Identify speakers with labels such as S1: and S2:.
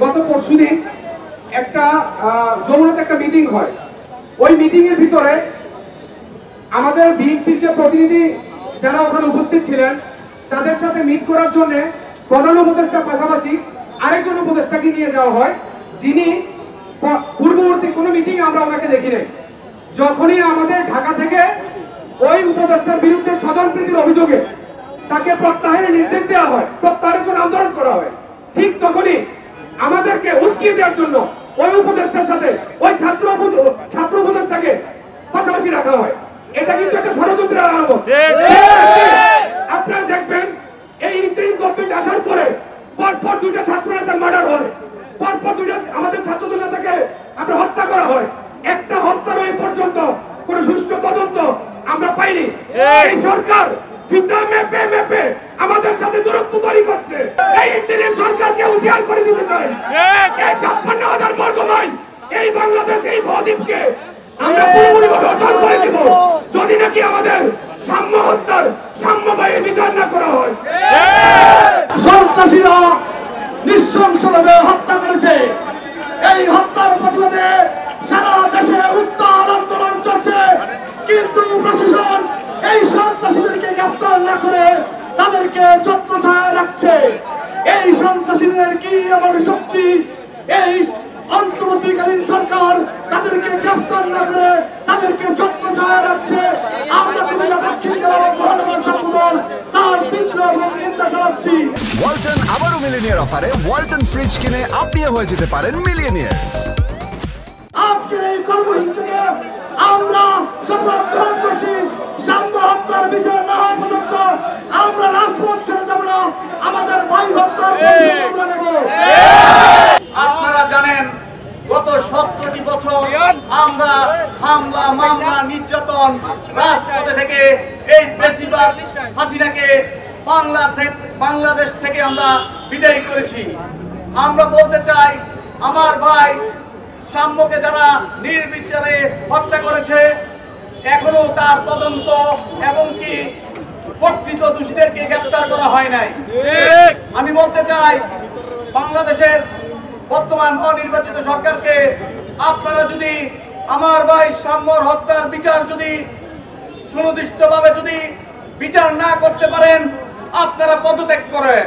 S1: গত পরশুদিন একটা যমুনাতে একটা মিটিং হয়। ওই মিটিং এর ভিতরে আমাদের বিএনপির যে প্রতিনিধি যারা ওখানে উপস্থিত ছিলেন তাদের সাথে মিট করার জন্য প্রধান উপদেষ্টার পাশাপাশি আরেকজন উপদেষ্টাকে নিয়ে যাওয়া হয়, যিনি পূর্ববর্তী কোনো মিটিং আমরা ওনাকে দেখি নাই। যখনই আমাদের ঢাকা থেকে ওই উপদেষ্টার বিরুদ্ধে স্বজনপ্রীতির অভিযোগে তাকে প্রত্যাহারের নির্দেশ দেওয়া হয়, প্রত্যাহারের জন্য আন্দোলন করা হয়, ঠিক তখনই আমাদেরকে উস্কিয়ে দেওয়ার জন্য ওই উপদেষ্টার সাথে ওই ছাত্র উপদেষ্টাকে পাশাপাশি রাখা হয়। এটা কিন্তু একটা ষড়যন্ত্রের আলামত। আপনারা দেখবেন এই ইন্টারিম গভর্নমেন্ট আসার পরে পরপর দুইটা ছাত্র নেতার মার্ডার হয়, পরপর দুইটা আমাদের ছাত্রদল নেতাকে আমরা হত্যা করা হয়। একটা হত্যার এই পর্যন্ত কোন সুষ্ঠু তদন্ত আমরা পাইনি। এই সরকার ফিতা মেপে মেপে আমাদের সাথে দূরত্ব তৈরি করছে। এই ইন্টারিম সরকারকে হুঁশিয়ার করে দিতে চাই, এই ৫৬,০০০ বর্গ মাইল এই বাংলাদেশ, এই বদ্বীপকে আমরা পুরোপুরিভাবে অচল করে দিব যদি নাকি আমাদের সাম্য হত্যার সাম্যবাহী বিচার না করা হয়।
S2: সন্ত্রাসীরা নৃশংসভাবে হত্যা করেছে। এই হত্যার প্রতিবাদে সারা দেশে উত্তাল আন্দোলন চলছে, কিন্তু প্রশাসন এই সন্ত্রাসীদেরকে গ্রেফতার না করে তাদেরকে ছত্রছায়া রাখছে। এই সন্ত্রাসীদের কি এমন শক্তি, এই অন্তর্বর্তীকালীন সরকার তাদেরকে গ্রেফতার না করে তাদেরকে ছত্রছায়া রাখছে? আমরা কুমিল্লা দক্ষিণ জেলা মহানগর ছাত্রদল তার তীব্র এবং নিন্দা জানাচ্ছি।
S3: ওয়ালটন আবারও মিলিয়নিয়ার অফারে ওয়ালটন ফ্রিজ কিনে আপনিও হয়ে যেতে পারেন মিলিয়নিয়ার।
S2: আজকের এই কর্মসূচি থেকে আমরা শপথ গ্রহণ করছি, সাম্য হত্যার বিচার না হওয়া পর্যন্ত আমরা রাজপথ ছেড়ে যাব না। আমাদের ভাই হত্যার প্রতিশোধ আমরা নেব।
S4: আপনারা জানেন গত ১৭টি বছর আমরা হামলা, মামলা, নির্যাতন, রাজপথে থেকে এই বেশিরভাগ হাসিনাকে বাংলাদেশ থেকে আমরা বিদায় করেছি। আমরা বলতে চাই, আমার ভাই সাম্যকে যারা নির্বিচারে হত্যা করেছে এখনো তার তদন্ত এবং কি প্রকৃত দোষীদেরকে গ্রেফতার করা হয় নাই। আমি বলতে চাই, বাংলাদেশের বর্তমান অনির্বাচিত সরকারকে আপনারা যদি আমার ভাই সাম্যর হত্যার বিচার যদি সুনির্দিষ্টভাবে যদি বিচার না করতে পারেন, আপনারা পদত্যাগ করেন।